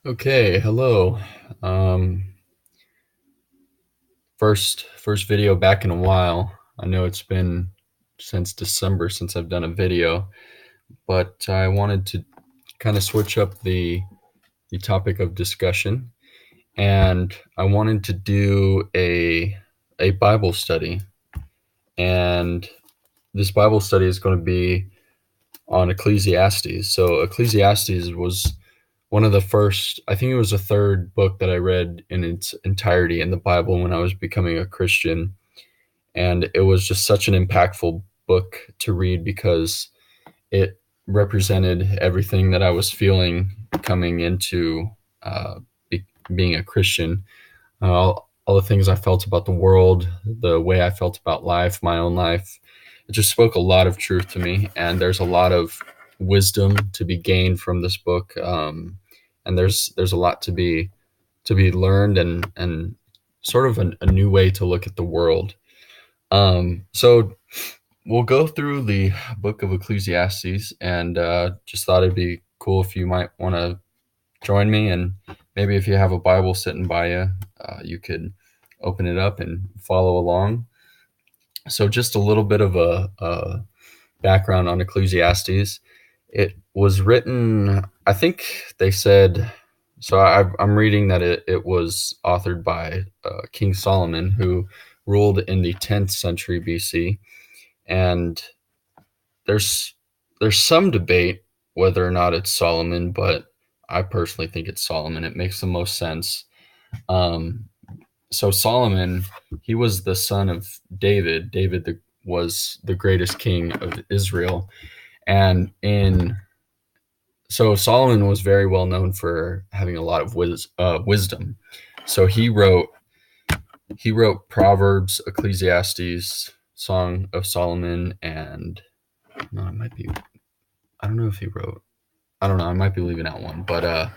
Okay, hello. Um, first video back in a while. I know it's been since December since I've done a video, but I wanted to kind of switch up the topic of discussion, and I wanted to do a Bible study. And this Bible study is going to be on Ecclesiastes. So Ecclesiastes was one of the first, I think it was the third book that I read in its entirety in the Bible when I was becoming a Christian. And it was just such an impactful book to read because it represented everything that I was feeling coming into uh, being a Christian. All the things I felt about the world, the way I felt about life, my own life. It just spoke a lot of truth to me. And there's a lot of wisdom to be gained from this book. And there's a lot to be learned and sort of a new way to look at the world. So we'll go through the book of Ecclesiastes, and just thought it'd be cool if you might want to join me, and maybe if you have a Bible sitting by you, you could open it up and follow along. So just a little bit of a background on Ecclesiastes. It was written, I think they said, so I'm reading that it was authored by King Solomon, who ruled in the 10th century BC. And there's there's some debate whether or not it's Solomon, but I personally think it's Solomon. It makes the most sense. Um, so Solomon, he was the son of David. Was the greatest king of Israel, and in so Solomon was very well known for having a lot of wisdom. So he wrote Proverbs, Ecclesiastes, Song of Solomon, and no, it might be. I don't know if he wrote. I don't know. I might be leaving out one, but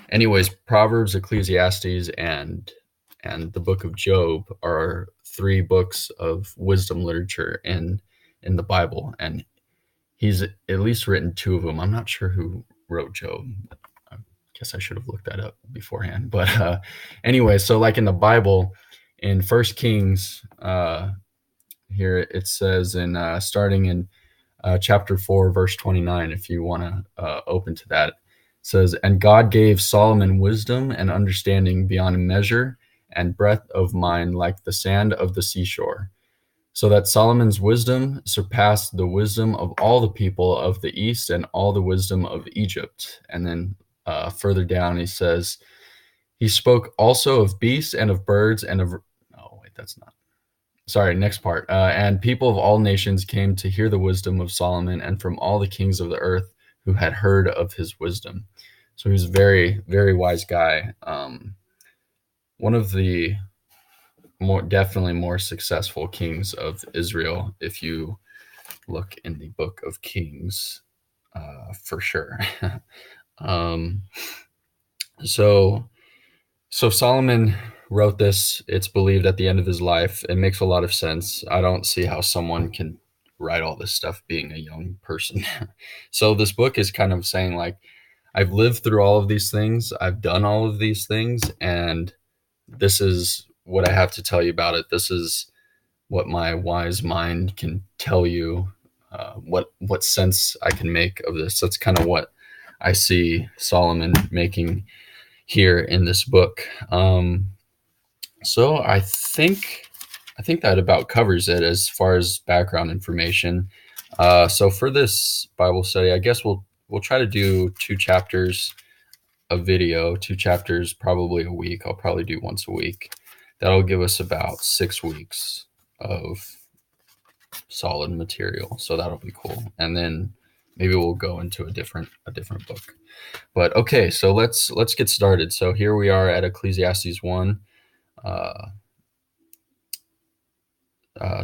anyways, Proverbs, Ecclesiastes, and the Book of Job are three books of wisdom literature in the Bible, and he's at least written two of them. I'm not sure who wrote Job. I guess I should have looked that up beforehand. But anyway, so like in the Bible, in First Kings, here it says in starting in chapter 4, verse 29, if you want to open to that. It says, "And God gave Solomon wisdom and understanding beyond measure, and breadth of mind like the sand of the seashore, so that Solomon's wisdom surpassed the wisdom of all the people of the East and all the wisdom of Egypt." And then further down, he says, "He spoke also of beasts and of birds and of," oh, wait, that's not. Sorry, next part. "And people of all nations came to hear the wisdom of Solomon, and from all the kings of the earth who had heard of his wisdom." So he's a very, very wise guy. One of the definitely more successful kings of Israel, if you look in the book of Kings, for sure. um, so So Solomon wrote this, it's believed, at the end of his life. It makes a lot of sense. I don't see how someone can write all this stuff being a young person. So this book is kind of saying, like, I've lived through all of these things, I've done all of these things, and this is what I have to tell you about it. This is what my wise mind can tell you, what sense I can make of this. That's kind of what I see Solomon making here in this book. So I think that about covers it as far as background information. So for this Bible study, I guess we'll try to do 2 chapters a video, 2 chapters probably a week. I'll probably do once a week. That'll give us about 6 weeks of solid material. So that'll be cool. And then maybe we'll go into a different book. But okay, so let's get started. So here we are at Ecclesiastes 1.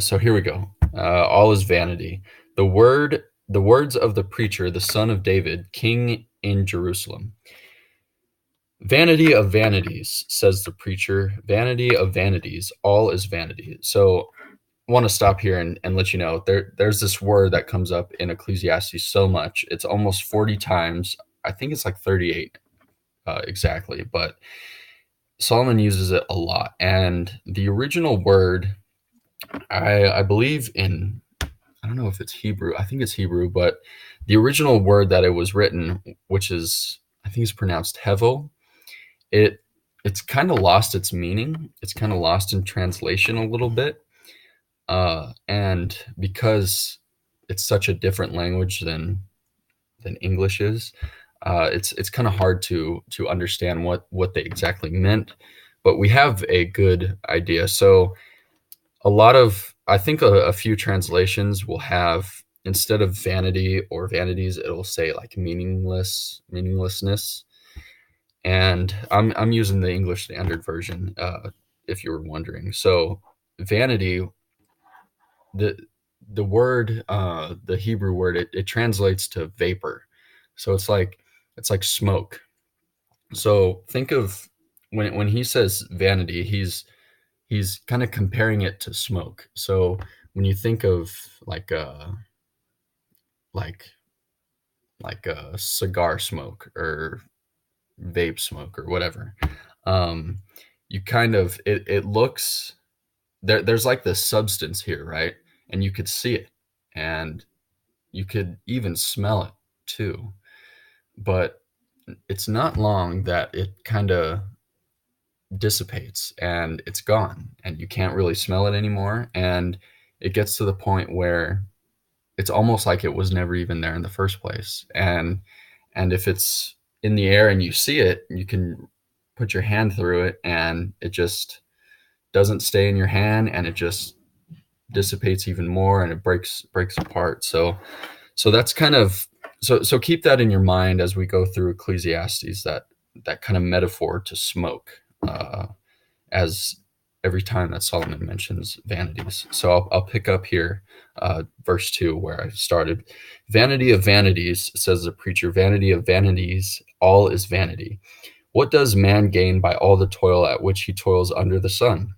So here we go. All is vanity. The words of the preacher, the son of David, king in Jerusalem. "Vanity of vanities," says the preacher. "Vanity of vanities. All is vanity." So I want to stop here and let you know there's this word that comes up in Ecclesiastes so much. It's almost 40 times. I think it's like 38. exactly, but Solomon uses it a lot. And the original word, I believe in, I don't know if it's Hebrew. I think it's Hebrew, but the original word that it was written, which is, I think it's pronounced hevel, it it's kind of lost its meaning. It's kind of lost in translation a little bit, and because it's such a different language than English is, it's kind of hard to understand what they exactly meant. But we have a good idea. So a lot of, I think a few translations will have, instead of vanity or vanities, it'll say like meaninglessness. And I'm using the English Standard Version, if you were wondering. So vanity, the the word, the Hebrew word, it translates to vapor. So it's like smoke. So think of, when he says vanity, he's kind of comparing it to smoke. So when you think of like a like like a cigar smoke or vape smoke or whatever, um, you kind of, it looks, there's like this substance here, right? And you could see it, and you could even smell it too. But it's not long that it kind of dissipates and it's gone, and you can't really smell it anymore. And it gets to the point where it's almost like it was never even there in the first place. And if it's in the air and you see it, you can put your hand through it, and it just doesn't stay in your hand, and it just dissipates even more, and it breaks apart. So that's kind of, so keep that in your mind as we go through Ecclesiastes, that kind of metaphor to smoke, as every time that Solomon mentions vanities. So I'll pick up here, verse 2, where I started. Vanity of vanities, says the preacher, vanity of vanities, all is vanity. What does man gain by all the toil at which he toils under the sun?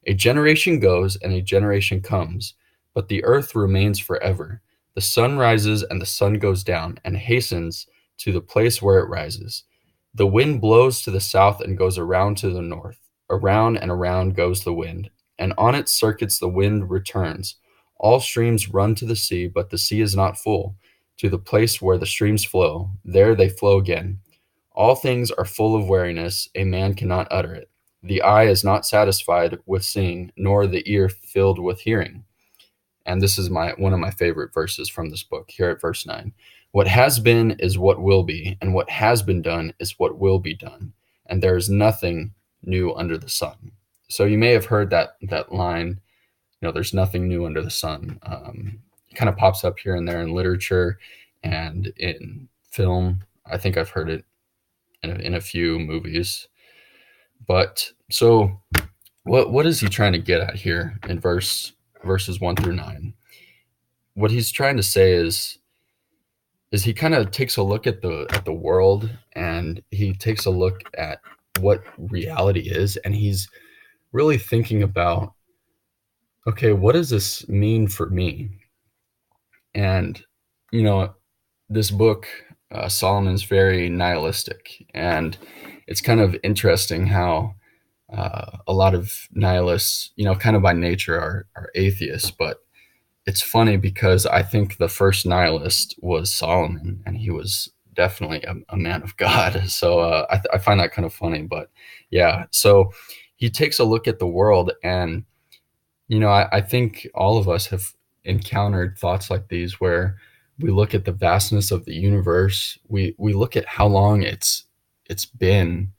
A generation goes and a generation comes, but the earth remains forever. The sun rises and the sun goes down and hastens to the place where it rises. The wind blows to the south and goes around to the north. Around and around goes the wind, and on its circuits the wind returns. All streams run to the sea, but the sea is not full. To the place where the streams flow, there they flow again. All things are full of weariness, a man cannot utter it. The eye is not satisfied with seeing, nor the ear filled with hearing. And this is one of my favorite verses from this book, here at verse 9. What has been is what will be, and what has been done is what will be done, and there is nothing new under the sun. So you may have heard that line, there's nothing new under the sun. It kind of pops up here and there in literature and in film. I think I've heard it in a few movies. But so what is he trying to get at here in verses 1 through 9? What he's trying to say is he kind of takes a look at the world, and he takes a look at what reality is, and he's really thinking about, okay, what does this mean for me? And you know, this book, Solomon's very nihilistic, and it's kind of interesting how, a lot of nihilists, kind of by nature are atheists. But it's funny because I think the first nihilist was Solomon, and he was definitely a man of God. So I find that kind of funny. But yeah, so he takes a look at the world, and I think all of us have encountered thoughts like these, where we look at the vastness of the universe. We look at how long it's been,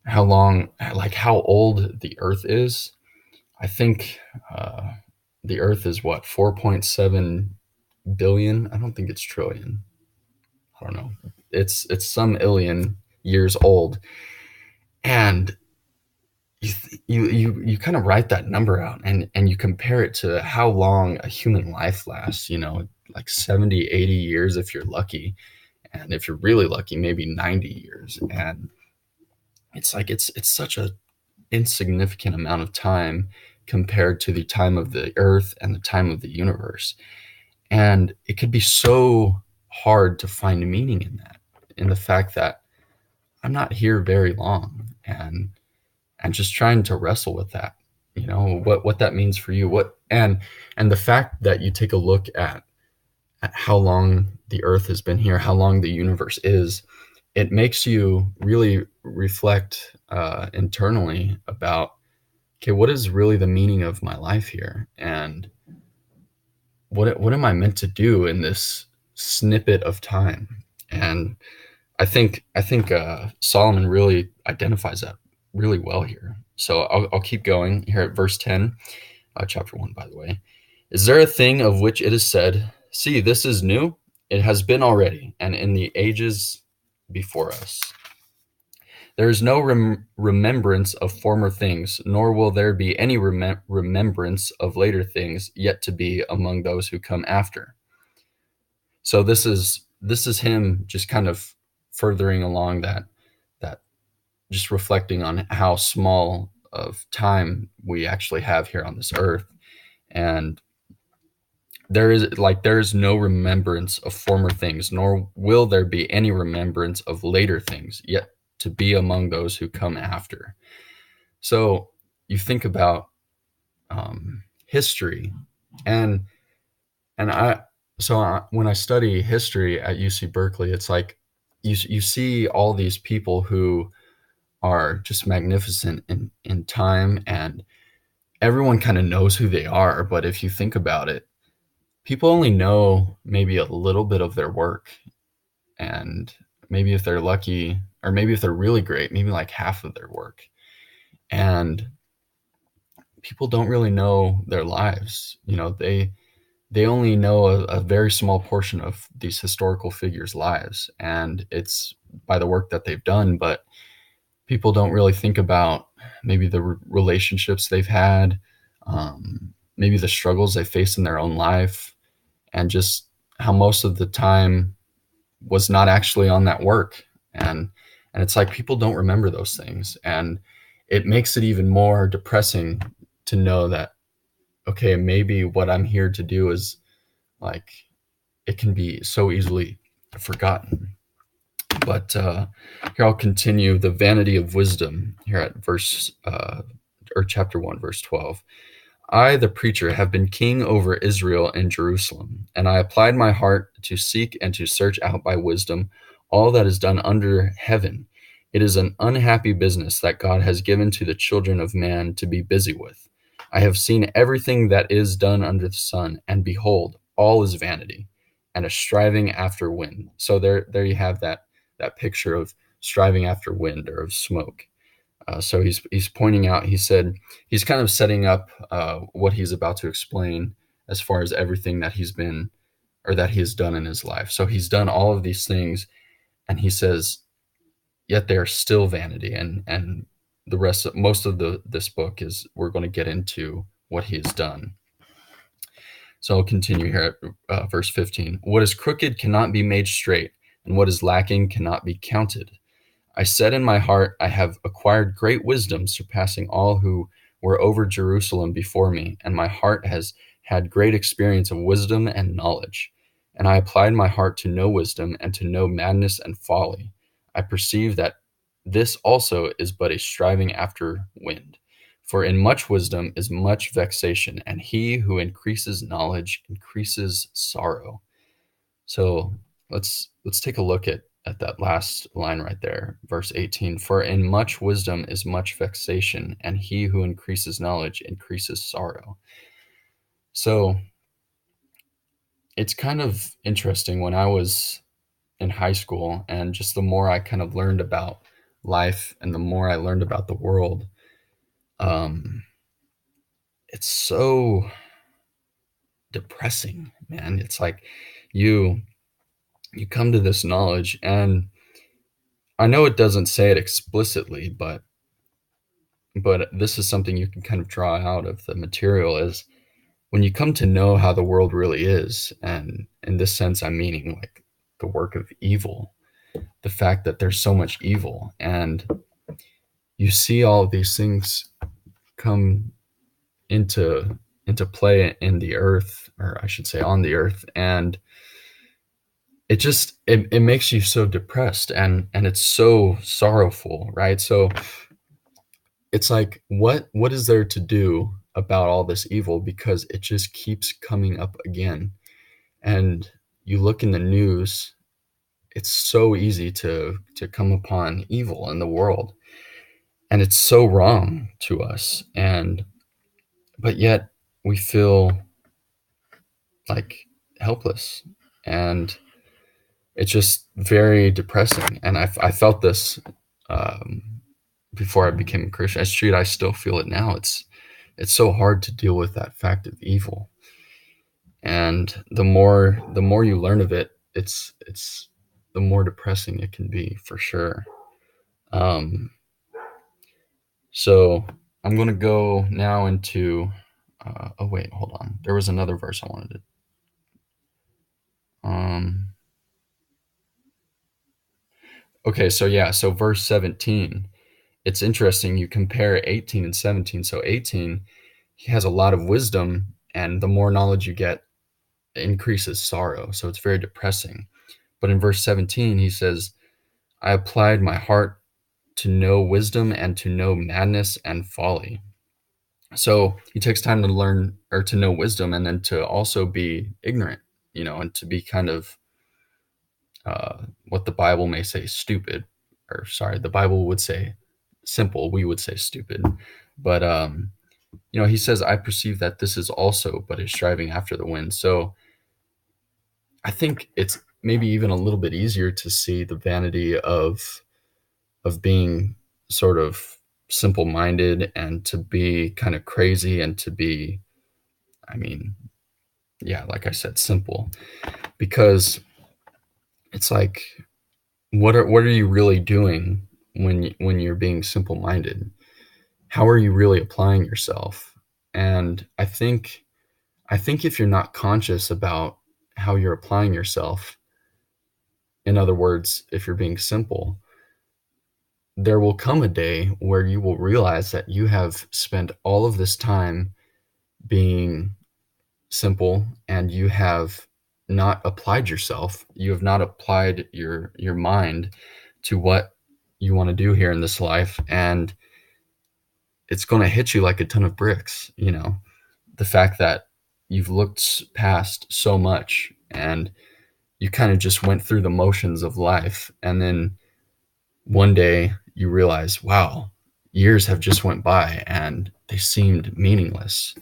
how long, like how old the Earth is. I think, the Earth is what, 4.7 billion. I don't think it's trillion. I don't know. It's some illion years old, and you kind of write that number out, and you compare it to how long a human life lasts. Like 70, 80 years if you're lucky, and if you're really lucky, maybe 90 years. And it's like it's such a insignificant amount of time compared to the time of the earth and the time of the universe. And it could be so hard to find meaning in that, in the fact that I'm not here very long, and just trying to wrestle with that, what that means for you, and the fact that you take a look at how long the earth has been here, how long the universe is. It makes you really reflect internally about, okay, what is really the meaning of my life here, and what am I meant to do in this snippet of time? And I think Solomon really identifies that really well here. So I'll keep going here at verse 10, chapter 1, by the way. Is there a thing of which it is said, see, this is new? It has been already, and in the ages before us. There is no remembrance of former things, nor will there be any remembrance of later things yet to be among those who come after. So this is him just kind of furthering along that just reflecting on how small of time we actually have here on this earth. And there is no remembrance of former things, nor will there be any remembrance of later things yet to be among those who come after. So you think about history, and and when I study history at UC Berkeley, it's like you see all these people who are just magnificent in time, and everyone kind of knows who they are. But if you think about it, people only know maybe a little bit of their work, and maybe if they're lucky, or maybe if they're really great, maybe like half of their work. And people don't really know their lives. They only know a very small portion of these historical figures' lives, and it's by the work that they've done. But people don't really think about maybe the relationships they've had, maybe the struggles they face in their own life, and just how most of the time was not actually on that work. And it's like people don't remember those things, and it makes it even more depressing to know that, okay, maybe what I'm here to do is like, it can be so easily forgotten. But here I'll continue the vanity of wisdom here at chapter 1, verse 12. I, the preacher, have been king over Israel and Jerusalem, and I applied my heart to seek and to search out by wisdom all that is done under heaven. It is an unhappy business that God has given to the children of man to be busy with. I have seen everything that is done under the sun, and behold, all is vanity and a striving after wind. So there you have that picture of striving after wind or of smoke. So he's pointing out. He said he's kind of setting up what he's about to explain as far as everything that he's been, or that he has done in his life. So he's done all of these things, and he says, yet they are still vanity. And the rest of most of this book is, we're going to get into what he has done. So I'll continue here at verse 15. What is crooked cannot be made straight, and what is lacking cannot be counted. I said in my heart, I have acquired great wisdom, surpassing all who were over Jerusalem before me, and my heart has had great experience of wisdom and knowledge. And I applied my heart to know wisdom and to know madness and folly. I perceive that this also is but a striving after wind. For in much wisdom is much vexation, and he who increases knowledge increases sorrow. So let's take a look at that last line right there, verse 18. For in much wisdom is much vexation, and he who increases knowledge increases sorrow. So it's kind of interesting, when I was in high school, and just the more I kind of learned about life and the more I learned about the world, it's so depressing, man. It's like you come to this knowledge, and I know it doesn't say it explicitly, but this is something you can kind of draw out of the material, is when you come to know how the world really is. And in this sense, I'm meaning like the work of evil, the fact that there's so much evil, and you see all of these things come into play in the earth, or I should say on the earth. And it makes you so depressed, and it's so sorrowful, right? So it's like, what is there to do about all this evil, because it just keeps coming up again. And you look in the news, it's so easy to come upon evil in the world, and it's so wrong to us, and but yet we feel like helpless, and it's just very depressing. And I felt this um, before I became a Christian. I still feel it now. It's so hard to deal with that fact of evil, and the more you learn of it, it's the more depressing it can be, for sure. Um, so I'm going to go now into. Oh wait, hold on. There was another verse I wanted to. Um, okay, so yeah, so verse 17. It's interesting. You compare 18 and 17. So 18, he has a lot of wisdom, and the more knowledge you get, it increases sorrow. So it's very depressing. But in verse 17, he says, I applied my heart to know wisdom and to know madness and folly. So he takes time to learn, or to know wisdom, and then to also be ignorant, and to be kind of what the Bible may say stupid, or sorry, the Bible would say simple. We would say stupid. But, he says, I perceive that this is also but is striving after the wind. So I think it's maybe even a little bit easier to see the vanity of being sort of simple minded, and to be kind of crazy, and to be, I mean, yeah, like I said, simple, because it's like, what are you really doing when you're being simple minded? How are you really applying yourself? And I think if you're not conscious about how you're applying yourself, in other words, if you're being simple, there will come a day where you will realize that you have spent all of this time being simple, and you have not applied yourself. You have not applied your mind to what you want to do here in this life, and it's going to hit you like a ton of bricks. The fact that you've looked past so much, and you kind of just went through the motions of life, and then one day you realize, wow, years have just went by and they seemed meaningless.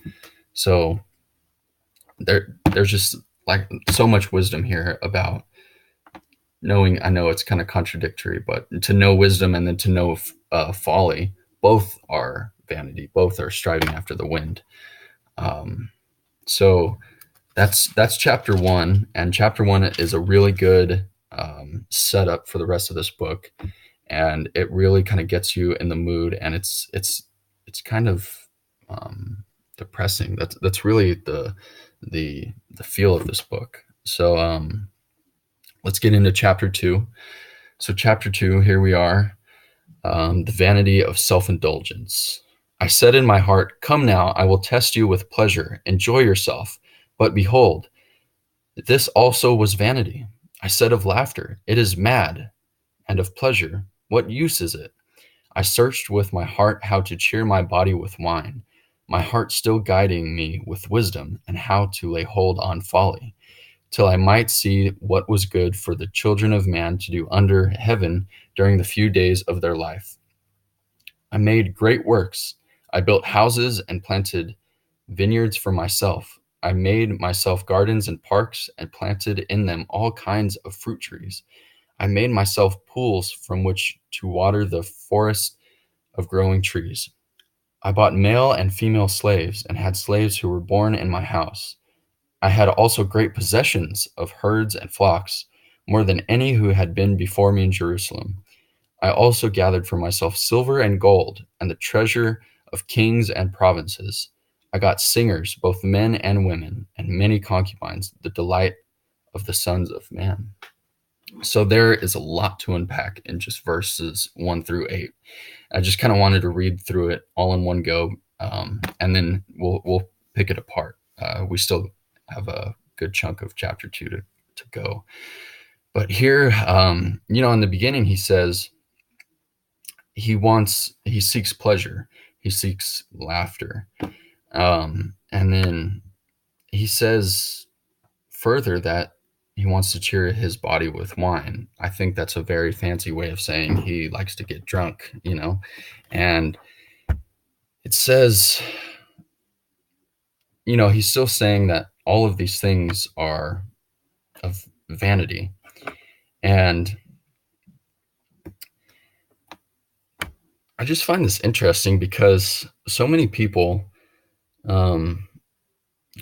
So there's just like so much wisdom here about knowing. I know it's kind of contradictory, but to know wisdom and then to know folly, both are vanity, both are striving after the wind. So that's chapter one, and chapter one is a really good setup for the rest of this book, and it really kind of gets you in the mood, and it's kind of depressing. That's really the feel of this book. So let's get into chapter two. So chapter two, here we are. The vanity of self-indulgence. I said in my heart, come now, I will test you with pleasure. Enjoy yourself. But behold, this also was vanity. I said of laughter, it is mad, and of pleasure, what use is it? I searched with my heart how to cheer my body with wine, my heart still guiding me with wisdom, and how to lay hold on folly, till I might see what was good for the children of man to do under heaven during the few days of their life. I made great works. I built houses and planted vineyards for myself. I made myself gardens and parks, and planted in them all kinds of fruit trees. I made myself pools from which to water the forest of growing trees. I bought male and female slaves, and had slaves who were born in my house. I had also great possessions of herds and flocks, more than any who had been before me in Jerusalem. I also gathered for myself silver and gold, and the treasure of kings and provinces. I got singers, both men and women, and many concubines, the delight of the sons of man. So there is a lot to unpack in just verses 1 through 8. I just kind of wanted to read through it all in one go, and then we'll pick it apart. We still have a good chunk of chapter two to go. But here, in the beginning, he says he seeks pleasure, he seeks laughter, and then he says further that he wants to cheer his body with wine. I think that's a very fancy way of saying he likes to get drunk, and it says, he's still saying that all of these things are of vanity. And I just find this interesting because so many people um,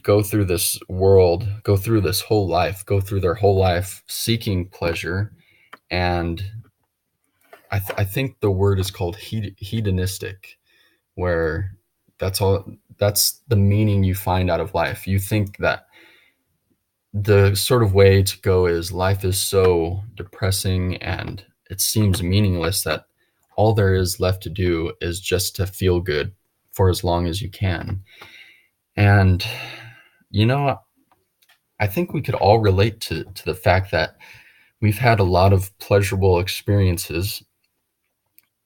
go through this world, go through this whole life, go through their whole life seeking pleasure. And I think the word is called hedonistic, where that's the meaning you find out of life. You think that the sort of way to go is life is so depressing and it seems meaningless that all there is left to do is just to feel good for as long as you can. And, you know, I think we could all relate to the fact that we've had a lot of pleasurable experiences.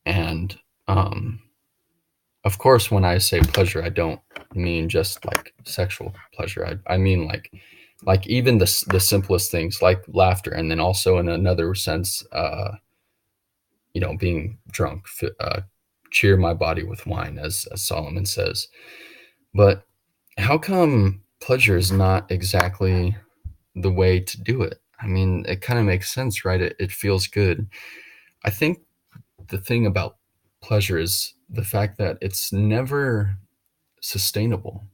And of course, when I say pleasure, I don't mean just like sexual pleasure. I mean like even the simplest things like laughter, and then also in another sense, being drunk, cheer my body with wine, as Solomon says. But how come pleasure is not exactly the way to do it? I mean, it kind of makes sense, right? It feels good. I think the thing about pleasure is the fact that it's never sustainable.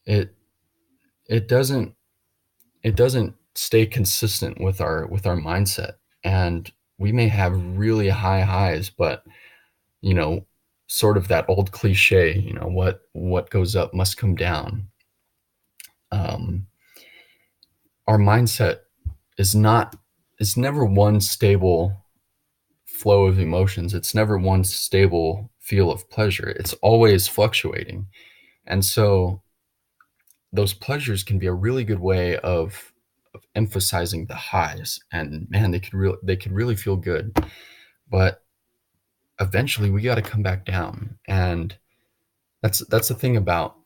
It it doesn't it doesn't stay consistent with our mindset, and we may have really high highs, but you know sort of that old cliche, what goes up must come down. um, our mindset is not is never one stable flow of emotions. It's never one stable feel of pleasure. It's always fluctuating. And so those pleasures can be a really good way of emphasizing the highs, and man, they could really feel good. But eventually we got to come back down. And that's the thing about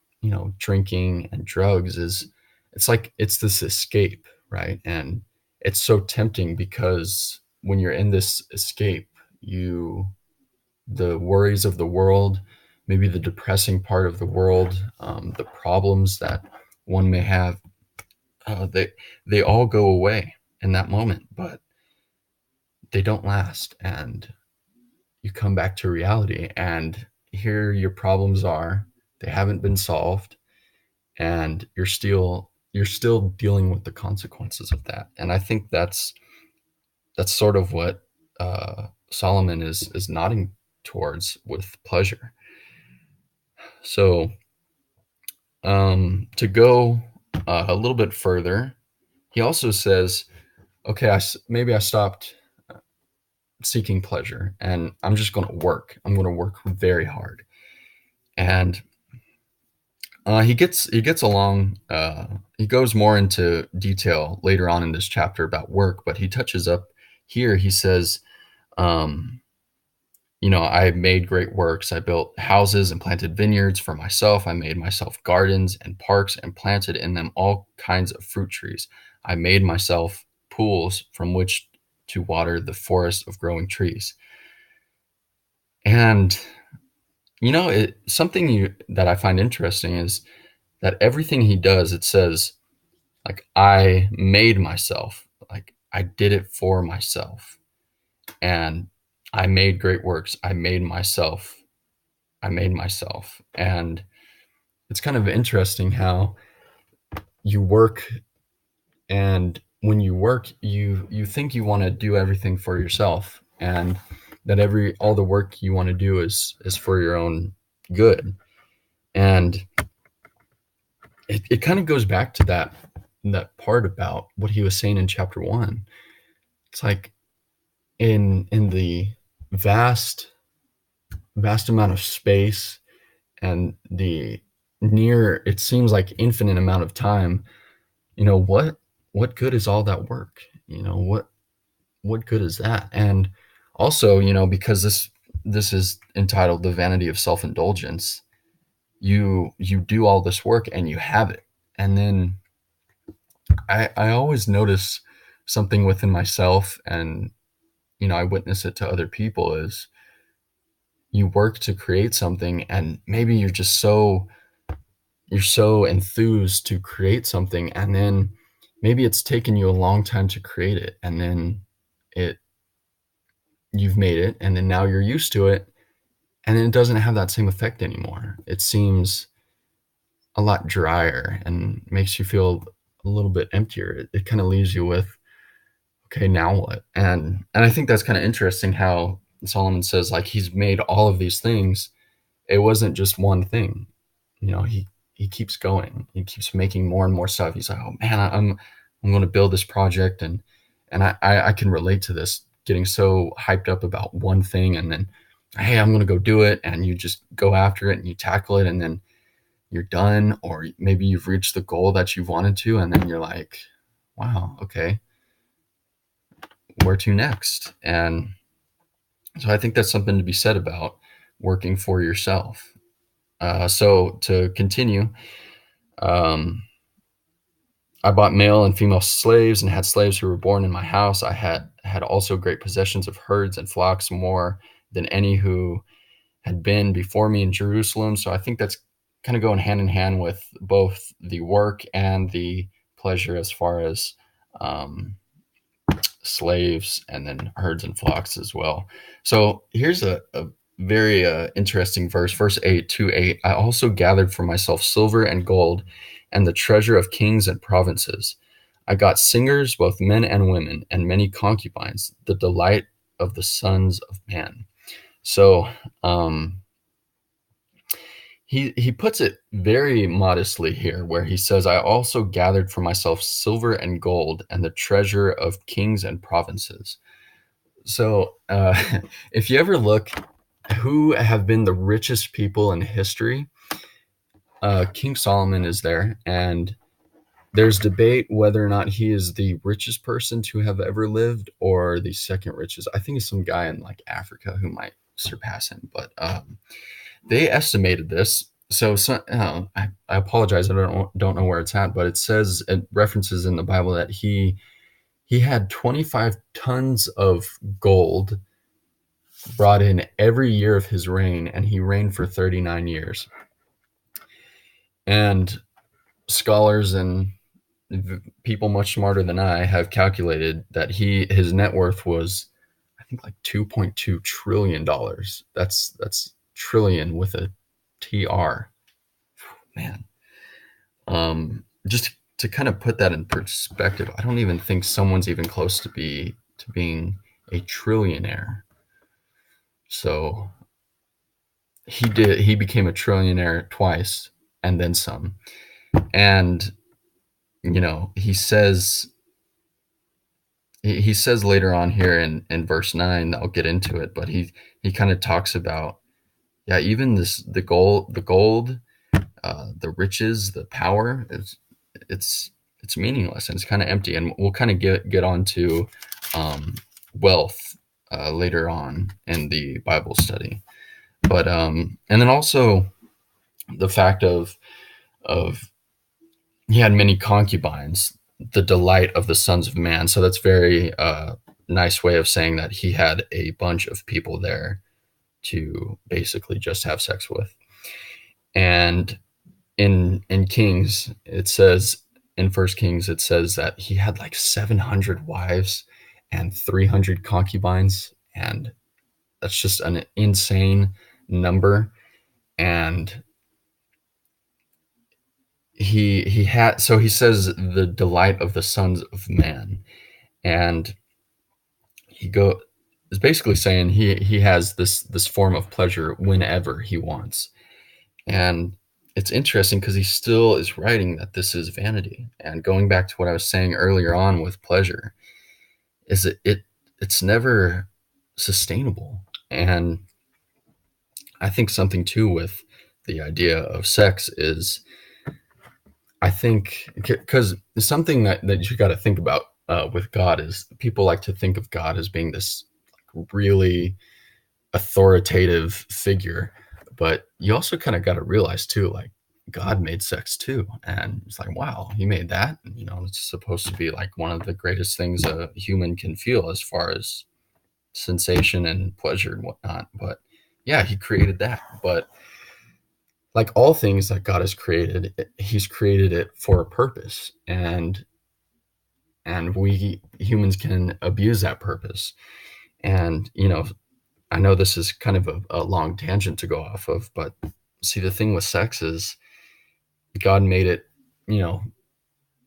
drinking and drugs is it's like it's this escape, right? And it's so tempting because when you're in this escape, you the worries of the world, maybe the depressing part of the world, the problems that one may have, they all go away in that moment, but they don't last. And you come back to reality, and here your problems are. They haven't been solved, and you're still dealing with the consequences of that. And I think that's sort of what Solomon is nodding towards with pleasure. So to go a little bit further, he also says, okay, maybe I stopped seeking pleasure, and I'm just going to work. I'm going to work very hard. And he gets along. He goes more into detail later on in this chapter about work, but he touches up here. He says, um, I made great works. I built houses and planted vineyards for myself. I made myself gardens and parks and planted in them all kinds of fruit trees. I made myself pools from which to water the forest of growing trees. And something that I find interesting is that everything he does, it says, like, I made myself, like I did it for myself, and I made great works. I made myself. And it's kind of interesting how you work, and when you work, you think you want to do everything for yourself, and that all the work you want to do is for your own good. And it kind of goes back to that part about what he was saying in chapter 1. It's like in the vast amount of space, and the near, it seems like infinite amount of time, what good is all that work? What good is that? And also, because this is entitled The Vanity of Self-Indulgence, you do all this work and you have it. And then I always notice something within myself, and I witness it to other people, is you work to create something, and maybe you're so enthused to create something, and then maybe it's taken you a long time to create it, and then it you've made it, and then now you're used to it, and then it doesn't have that same effect anymore. It seems a lot drier and makes you feel a little bit emptier. It kind of leaves you with, okay, now what? And I think that's kind of interesting how Solomon says, like, he's made all of these things. It wasn't just one thing. He keeps going. He keeps making more and more stuff. He's like, oh man, I'm going to build this project, and I can relate to this, getting so hyped up about one thing, and then, hey, I'm going to go do it, and you just go after it and you tackle it, and then you're done, or maybe you've reached the goal that you've wanted to, and then you're like, wow, okay, where to next? And so I think that's something to be said about working for yourself. So to continue, um, I bought male and female slaves and had slaves who were born in my house. I had also great possessions of herds and flocks, more than any who had been before me in Jerusalem. So I think that's kind of going hand in hand with both the work and the pleasure, as far as um, slaves and then herds and flocks as well. So here's a very interesting verse 8, 2:8. I also gathered for myself silver and gold and the treasure of kings and provinces. I got singers, both men and women, and many concubines, the delight of the sons of man. So he puts it very modestly here, where he says, I also gathered for myself silver and gold and the treasure of kings and provinces. So if you ever look who have been the richest people in history, King Solomon is there, and there's debate whether or not he is the richest person to have ever lived or the second richest. I think it's some guy in like Africa who might surpass him, but they estimated this. I apologize, I don't know where it's at, but it references in the Bible that he had 25 tons of gold brought in every year of his reign, and he reigned for 39 years. And scholars and people much smarter than I have calculated that his net worth was, I think, like $2.2 trillion. That's trillion with a TR. Man. Just to kind of put that in perspective, I don't even think someone's even close to being a trillionaire. So he became a trillionaire twice and then some. And he says later on here in verse 9, I'll get into it, but he kind of talks about, yeah, even the gold, the riches, the power, it's meaningless, and it's kind of empty. And we'll kind of get onto wealth later on in the Bible study. But and then also the fact of he had many concubines, the delight of the sons of man. So that's very nice way of saying that he had a bunch of people there to basically just have sex with. And in Kings, it says, in First Kings, it says that he had like 700 wives and 300 concubines, and that's just an insane number. And he had, so he says, the delight of the sons of man, and is basically saying he has this form of pleasure whenever he wants. And it's interesting because he still is writing that this is vanity. And going back to what I was saying earlier on with pleasure, is it's never sustainable. And I think something too with the idea of sex is, I think, because something that you got to think about with God is people like to think of God as being this really authoritative figure, but you also kind of got to realize too, like God made sex too, and it's like, wow, he made that. And, it's supposed to be like one of the greatest things a human can feel as far as sensation and pleasure and whatnot. But yeah, he created that. But like all things that God has created, he's created it for a purpose, and we humans can abuse that purpose. And I know this is kind of a long tangent to go off of, but see, the thing with sex is God made it, you know,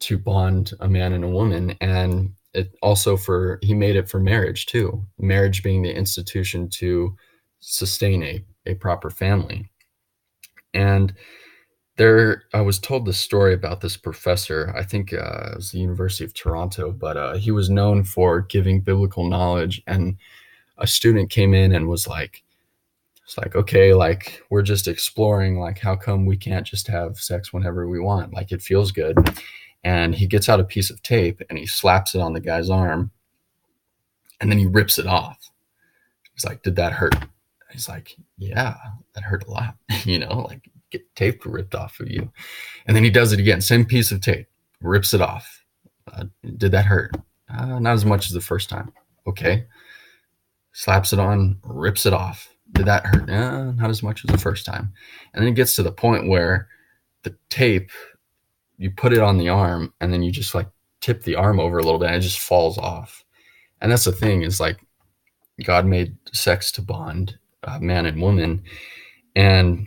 to bond a man and a woman, and it also he made it for marriage too. Marriage being the institution to sustain a proper family. And I was told this story about this professor. I think it was the University of Toronto, but he was known for giving biblical knowledge. And a student came in and was like, it's like, okay, like we're just exploring, like how come we can't just have sex whenever we want? Like it feels good. And he gets out a piece of tape and he slaps it on the guy's arm, and then he rips it off. He's like, did that hurt? He's like, yeah, that hurt a lot. Like get tape ripped off of you. And then he does it again, same piece of tape, rips it off. Did that hurt? Not as much as the first time. Okay. Slaps it on, rips it off. Did that hurt? Not as much as the first time. And then it gets to the point where the tape, you put it on the arm, and then you just like tip the arm over a little bit, and it just falls off. And that's the thing, is like God made sex to bond man and woman, and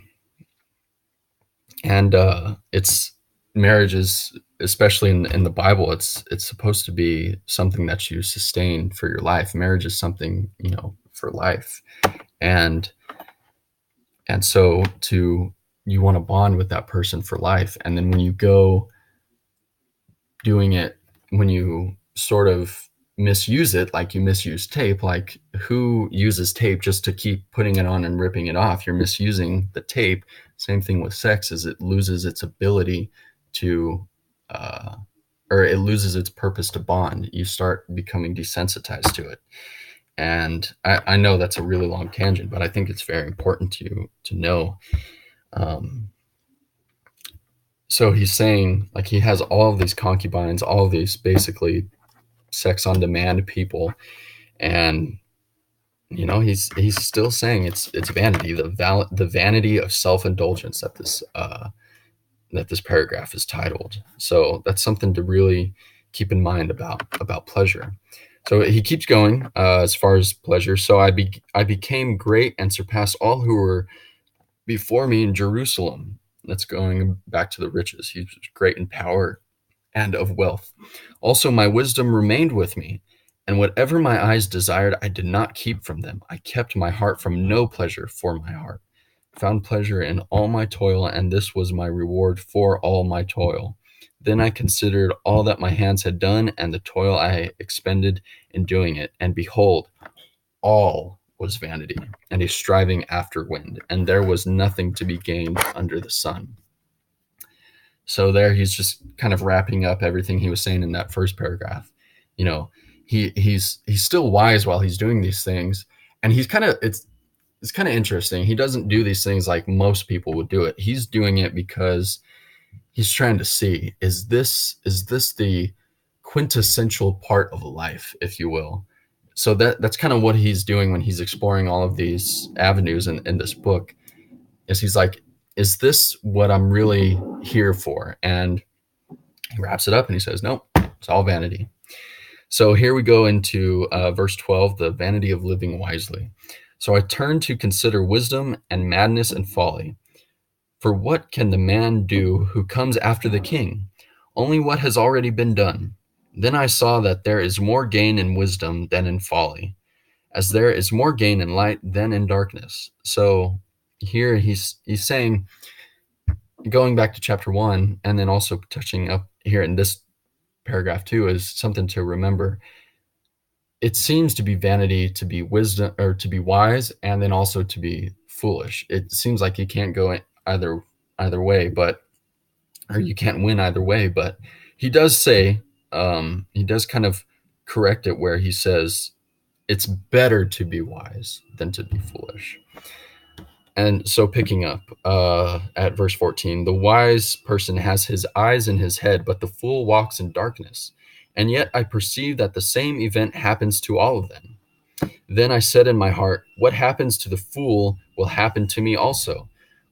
it's marriage is, especially in the Bible, it's supposed to be something that you sustain for your life. Marriage is something, for life. And so you want to bond with that person for life. And then when you go doing it, when you sort of misuse it, like you misuse tape, like who uses tape just to keep putting it on and ripping it off? You're misusing the tape. Same thing with sex, is it loses its ability to or it loses its purpose to bond. You start becoming desensitized to it. And I know that's a really long tangent, but I think it's very important to know. So he's saying, like, he has all of these concubines, all of these basically sex on demand people, and he's still saying it's vanity, the vanity of self-indulgence that this paragraph is titled. So that's something to really keep in mind about pleasure. So he keeps going as far as pleasure. So I became great and surpassed all who were before me in Jerusalem. That's going back to the riches. He was great in power and of wealth. Also, my wisdom remained with me, and whatever my eyes desired, I did not keep from them. I kept my heart from no pleasure for my heart. Found pleasure in all my toil, and this was my reward for all my toil. Then I considered all that my hands had done, and the toil I expended in doing it. And behold, all was vanity, and a striving after wind, and there was nothing to be gained under the sun. So there he's just kind of wrapping up everything he was saying in that first paragraph. He's still wise while he's doing these things, and it's kind of interesting. He doesn't do these things like most people would do it. He's doing it because he's trying to see, is this the quintessential part of life, if you will. So that's kind of what he's doing when he's exploring all of these avenues in this book, is he's like, is this what I'm really here for? And he wraps it up and he says, nope, it's all vanity. So here we go into verse 12, the vanity of living wisely. So I turned to consider wisdom and madness and folly. For what can the man do who comes after the king? Only what has already been done. Then I saw that there is more gain in wisdom than in folly, as there is more gain in light than in darkness. So here he's saying, going back to chapter 1, and then also touching up here in this paragraph too, is something to remember. It seems to be vanity to be wisdom, or to be wise, and then also to be foolish. It seems like you can't go either way, or you can't win either way. But he does say, he does kind of correct it where he says it's better to be wise than to be foolish. And so, picking up at verse 14, the wise person has his eyes in his head, but the fool walks in darkness. And yet I perceive that the same event happens to all of them. Then I said in my heart, what happens to the fool will happen to me also.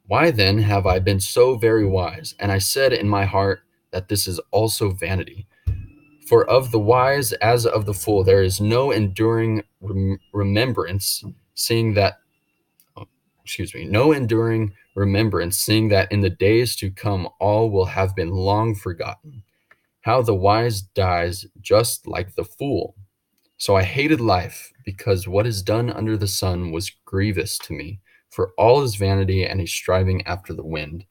Why then have I been so very wise? And I said in my heart that this is also vanity. For of the wise as of the fool, there is no enduring remembrance, seeing that no enduring remembrance, seeing that in the days to come all will have been long forgotten. How the wise dies just like the fool. So I hated life, because what is done under the sun was grievous to me, for all is vanity and a striving after the wind.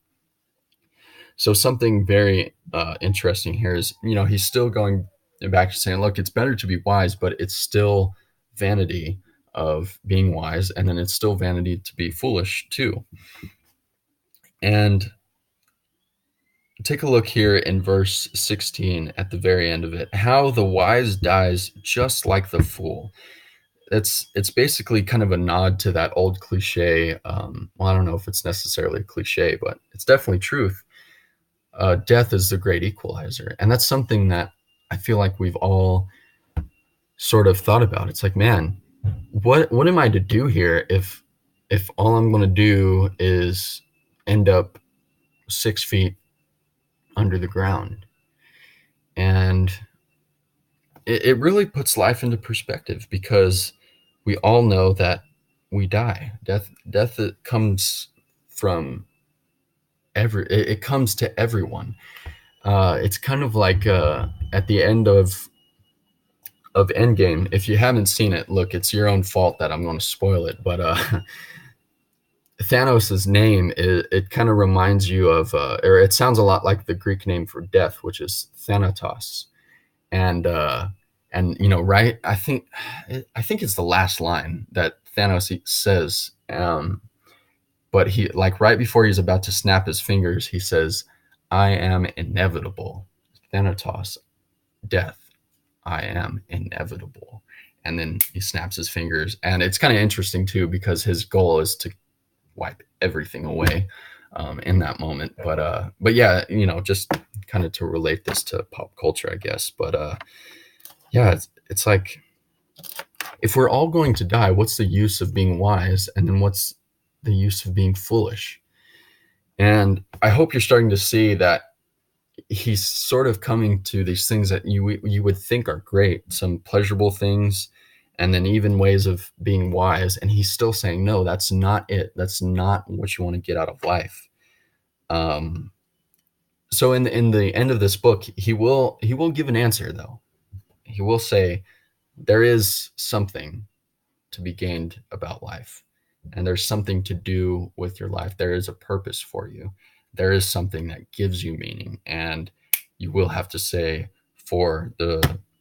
So something very interesting here is, he's still going back to saying, look, it's better to be wise, but it's still vanity of being wise, and then it's still vanity to be foolish too. And take a look here in verse 16 at the very end of it. How the wise dies just like the fool. It's basically kind of a nod to that old cliche. Well, I don't know if it's necessarily a cliche, but it's definitely truth. Death is the great equalizer, and that's something that I feel like we've all sort of thought about. It's like, man, what am I to do here if all I'm going to do is end up 6 feet under the ground? And it really puts life into perspective, because we all know that we die. Death it comes from it comes to everyone. It's kind of like at the end of Endgame. If you haven't seen it, look, it's your own fault that I'm going to spoil it. But Thanos' name, it kind of reminds you of, or it sounds a lot like the Greek name for death, which is Thanatos. And right, I think it's the last line that Thanos says. But he, like, right before he's about to snap his fingers, he says, I am inevitable. Thanatos, death, I am inevitable. And then he snaps his fingers. And it's kind of interesting too, because his goal is to wipe everything away in that moment. But yeah, just kind of to relate this to pop culture, I guess. But yeah, it's like, if we're all going to die, what's the use of being wise? And then what's the use of being foolish? And I hope you're starting to see that he's sort of coming to these things that you would think are great, some pleasurable things, and then even ways of being wise. And he's still saying, no, that's not it. That's not what you want to get out of life. So in the end of this book, he will give an answer, though. He will say, there is something to be gained about life, and there's something to do with your life. There is a purpose for you. There is something that gives you meaning, and you will have to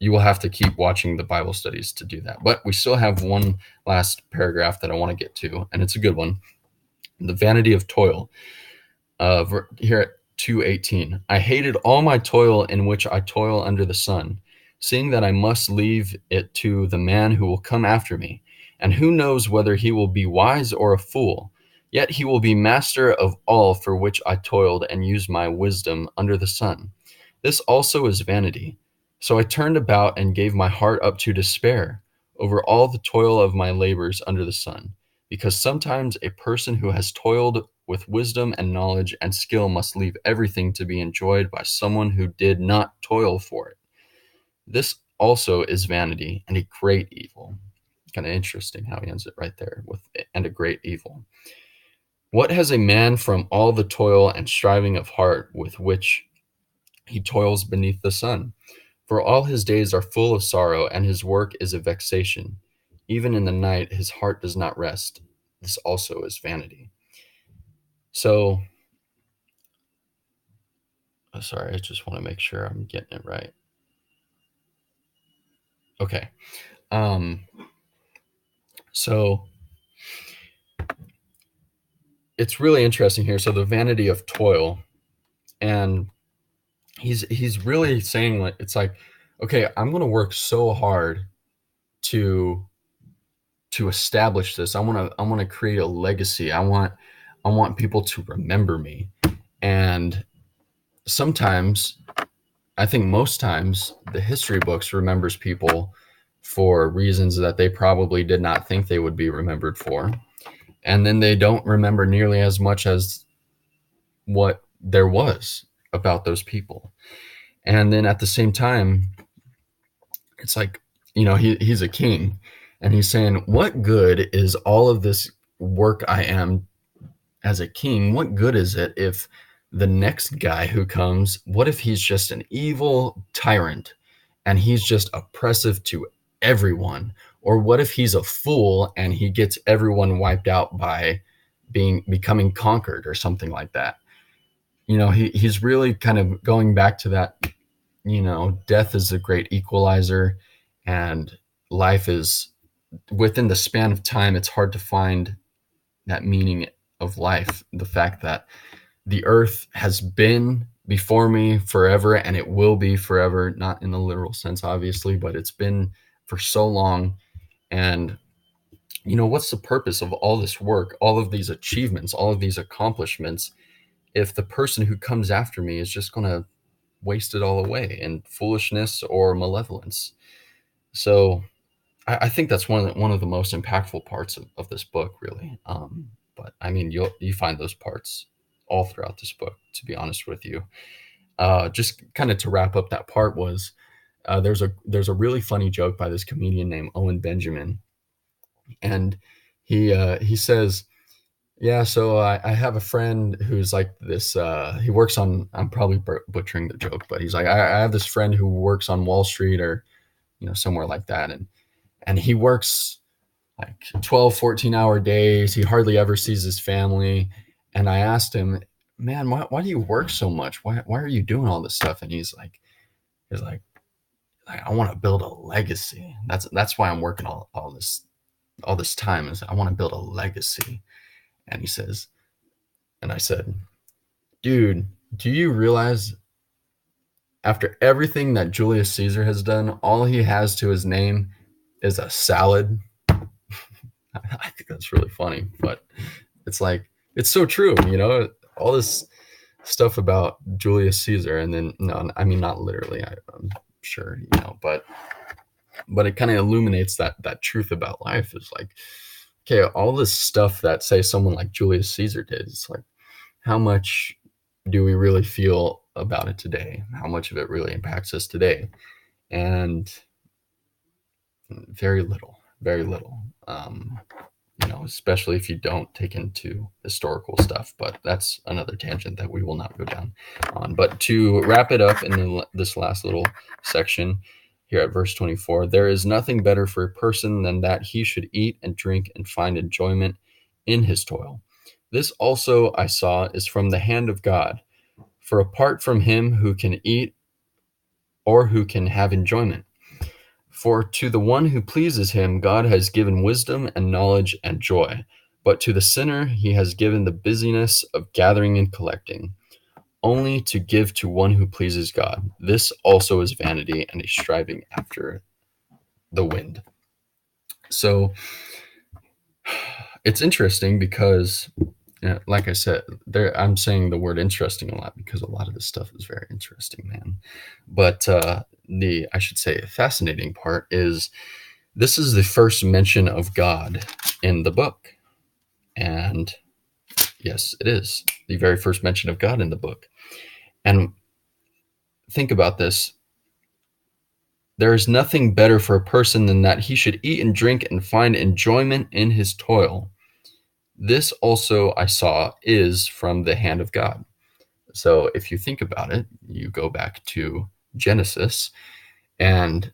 you will have to keep watching the Bible studies to do that. But we still have one last paragraph that I want to get to, and it's a good one. The vanity of toil. Here at 2:18, I hated all my toil in which I toil under the sun, seeing that I must leave it to the man who will come after me. And who knows whether he will be wise or a fool? Yet he will be master of all for which I toiled and used my wisdom under the sun. This also is vanity. So I turned about and gave my heart up to despair over all the toil of my labors under the sun, because sometimes a person who has toiled with wisdom and knowledge and skill must leave everything to be enjoyed by someone who did not toil for it. This also is vanity and a great evil. Kind of interesting how he ends it right there with and a great evil. What has a man from all the toil and striving of heart with which he toils beneath the sun? For all his days are full of sorrow, and his work is a vexation. Even in the night his heart does not rest. This also is vanity. So, sorry, I just want to make sure I'm getting it right. Okay. So it's really interesting here. So the vanity of toil, and he's really saying, like, it's like, okay, I'm going to work so hard to establish this. I want to create a legacy. I want people to remember me. And sometimes, I think most times, the history books remembers people for reasons that they probably did not think they would be remembered for. And then they don't remember nearly as much as what there was about those people. And then at the same time, it's like, he's a king, and he's saying, what good is all of this work I am as a king? What good is it if the next guy who comes, what if he's just an evil tyrant and he's just oppressive to everyone? Or what if he's a fool and he gets everyone wiped out by becoming conquered or something like that? He's really kind of going back to that, death is a great equalizer, and life is within the span of time. It's hard to find that meaning of life. The fact that the earth has been before me forever, and it will be forever, not in the literal sense, obviously, but it's been for so long. And, what's the purpose of all this work, all of these achievements, all of these accomplishments, if the person who comes after me is just going to waste it all away in foolishness or malevolence? So I think that's one of the most impactful parts of this book, really. But I mean, you find those parts all throughout this book, to be honest with you. Just kind of to wrap up that part was, there's a really funny joke by this comedian named Owen Benjamin, and he says, yeah, so I have a friend who's like this. He works on. I'm probably butchering the joke, but he's like, I have this friend who works on Wall Street, or somewhere like that, and he works like 12, 14-hour days. He hardly ever sees his family. And I asked him, man, why do you work so much? Why are you doing all this stuff? And he's like, I want to build a legacy. That's why I'm working all this time, is I want to build a legacy. And he says, and I said, dude, do you realize after everything that Julius Caesar has done, all he has to his name is a salad? I think that's really funny, but it's like, it's so true, all this stuff about Julius Caesar. And then, no, I mean, not literally, I'm sure, but it kind of illuminates that truth about life. Is like, okay, all this stuff that, say, someone like Julius Caesar did, it's like, how much do we really feel about it today? How much of it really impacts us today? And very little, very little. Especially if you don't take into historical stuff. But that's another tangent that we will not go down on. But to wrap it up in this last little section here at verse 24, there is nothing better for a person than that he should eat and drink and find enjoyment in his toil. This also I saw is from the hand of God. For apart from him, who can eat or who can have enjoyment? For to the one who pleases him, God has given wisdom and knowledge and joy. But to the sinner, he has given the busyness of gathering and collecting, only to give to one who pleases God. This also is vanity and a striving after the wind. So it's interesting because, like I said, I'm saying the word interesting a lot because a lot of this stuff is very interesting, man. But I should say, fascinating part is, this is the first mention of God in the book. And yes, it is the very first mention of God in the book. And think about this. There is nothing better for a person than that he should eat and drink and find enjoyment in his toil. This also I saw is from the hand of God. So if you think about it, you go back to Genesis, and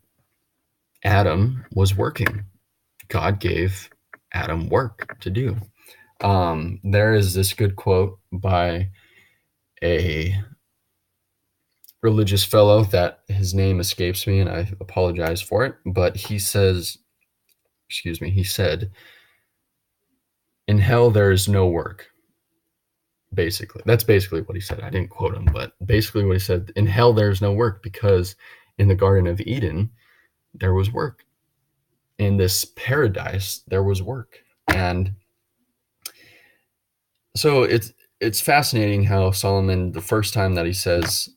Adam was working. God gave Adam work to do. There is this good quote by a religious fellow that his name escapes me, and I apologize for it, but he said, in hell there is no work. Basically, that's basically what he said. I didn't quote him, but basically what he said, in hell there's no work, because In the Garden of Eden, there was work. In this paradise, there was work. And so it's fascinating how Solomon, the first time that he says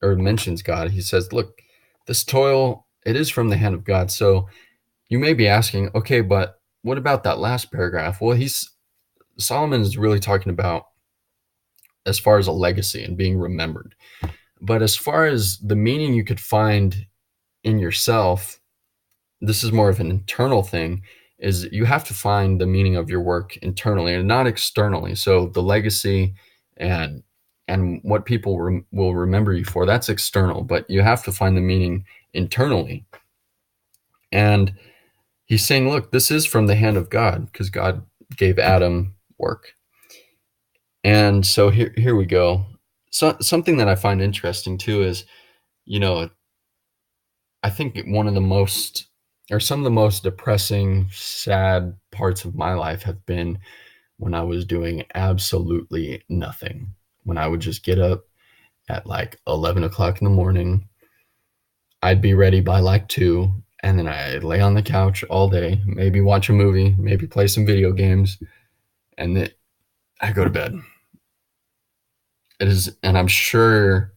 or mentions God, he says, look, this toil, it is from the hand of God. So you may be asking, okay, but what about that last paragraph? Well, Solomon is really talking about as far as a legacy and being remembered. But as far as the meaning you could find in yourself, this is more of an internal thing, is you have to find the meaning of your work internally and not externally. So the legacy and what people will remember you for, that's external, but you have to find the meaning internally. And he's saying, look, this is from the hand of God because God gave Adam work. And so here we go. So something that I find interesting too is, you know, I think one of the most or some of the most depressing, sad parts of my life have been when I was doing absolutely nothing. When I would just get up at like 11 o'clock in the morning, I'd be ready by like 2, and then I'd lay on the couch all day, maybe watch a movie, maybe play some video games, and then I go to bed. It is, and I'm sure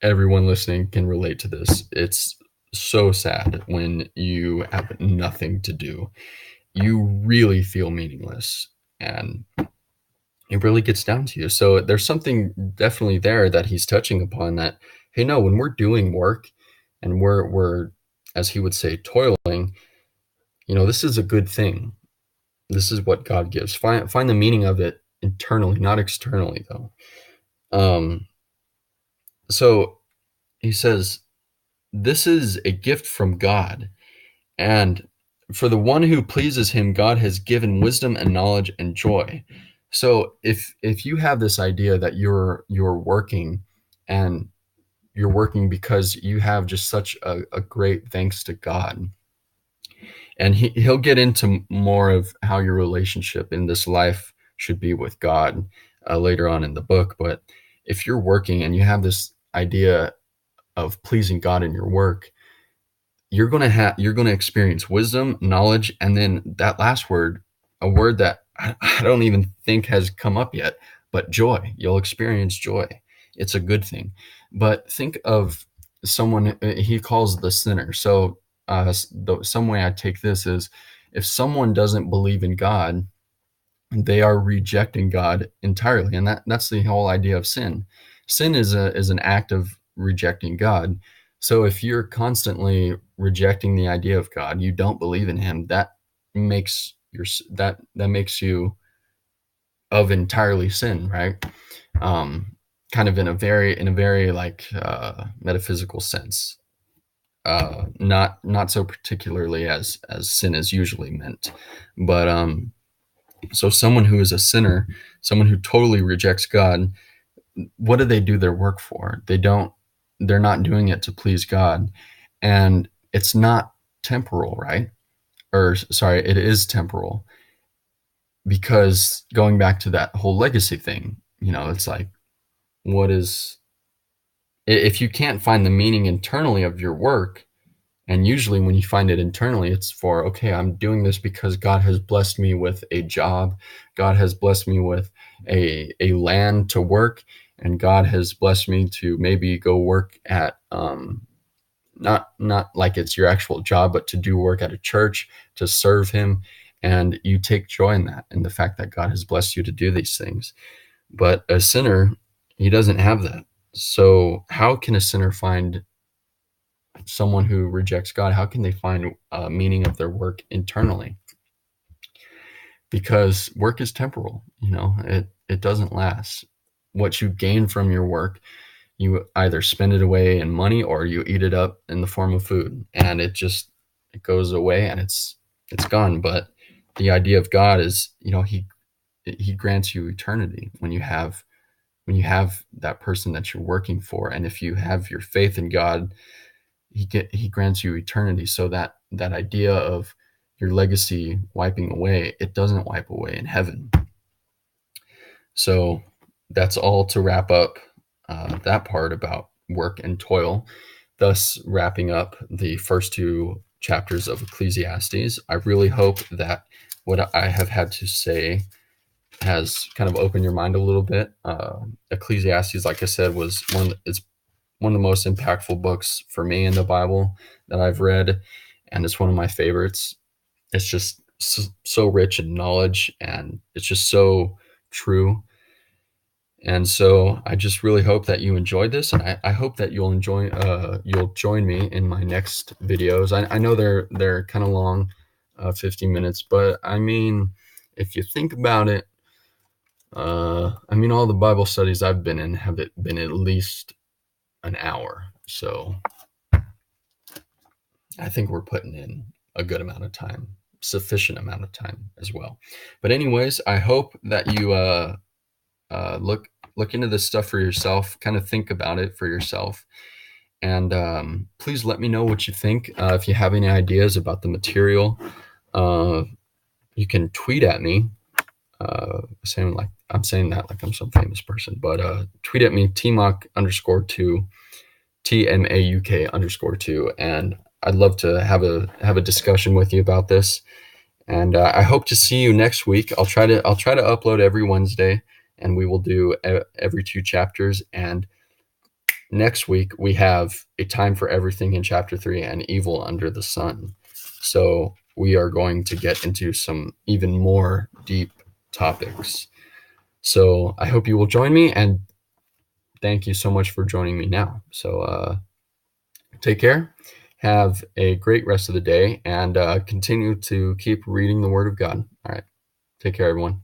everyone listening can relate to this. It's so sad when you have nothing to do. You really feel meaningless, and it really gets down to you. So there's something definitely there that he's touching upon, that hey, no, when we're doing work and we're as he would say toiling, this is a good thing. This is what God gives. Find the meaning of it internally, not externally though. So he says, this is a gift from God, and for the one who pleases him, God has given wisdom and knowledge and joy. So if you have this idea that you're working, and you're working because you have just such a great thanks to God, and he'll get into more of how your relationship in this life should be with God later on in the book. But if you're working and you have this idea of pleasing God in your work, you're going to experience wisdom, knowledge, and then that last word, a word that I don't even think has come up yet, but joy. You'll experience joy. It's a good thing. But think of someone he calls the sinner. So some way I take this is, if someone doesn't believe in God, they are rejecting God entirely, and that's the whole idea of sin. Sin is an act of rejecting God. So if you're constantly rejecting the idea of God, you don't believe in Him. That makes that makes you of entirely sin, right? Kind of in a very like metaphysical sense. Not so particularly as sin is usually meant, but so someone who is a sinner, someone who totally rejects God, what do they do their work for? They're not doing it to please God. And it's not temporal, right? Or sorry, it is temporal, because going back to that whole legacy thing, it's like, what is, if you can't find the meaning internally of your work, and usually when you find it internally, it's for, okay, I'm doing this because God has blessed me with a job. God has blessed me with a land to work. And God has blessed me to maybe go work at, not like it's your actual job, but to do work at a church, to serve him. And you take joy in that, in the fact that God has blessed you to do these things. But a sinner, he doesn't have that. So how can a sinner find, someone who rejects God, how can they find meaning of their work internally? Because work is temporal. It doesn't last. What you gain from your work, you either spend it away in money or you eat it up in the form of food, and it goes away and it's gone. But the idea of God is, he grants you eternity when you have that person that you're working for. And if you have your faith in God, he grants you eternity. So that idea of your legacy wiping away, it doesn't wipe away in heaven. So that's all to wrap up that part about work and toil. thus wrapping up the first two chapters of Ecclesiastes. I really hope that what I have had to say has kind of opened your mind a little bit. Ecclesiastes, like I said, it's one of the most impactful books for me in the Bible that I've read, and it's one of my favorites. It's just so rich in knowledge, and it's just so true. And so I just really hope that you enjoyed this, and I hope that you'll join me in my next videos. I know they're kind of long, 15 minutes, but I mean, if you think about it, I mean, all the Bible studies I've been in have been at least an hour. So I think we're putting in a good amount of time, sufficient amount of time as well. But anyways, I hope that you look into this stuff for yourself, kind of think about it for yourself, and please let me know what you think. If you have any ideas about the material, you can tweet at me. I'm saying that like I'm some famous person, but tweet at me tmauk_2, TMAUK_2, and I'd love to have a discussion with you about this. And I hope to see you next week. I'll try to upload every Wednesday, and we will do every 2 chapters. And next week we have a time for everything in chapter 3 and evil under the sun. So we are going to get into some even more deep topics. So I hope you will join me, and thank you so much for joining me now. So take care. Have a great rest of the day, and continue to keep reading the Word of God. All right. Take care, everyone.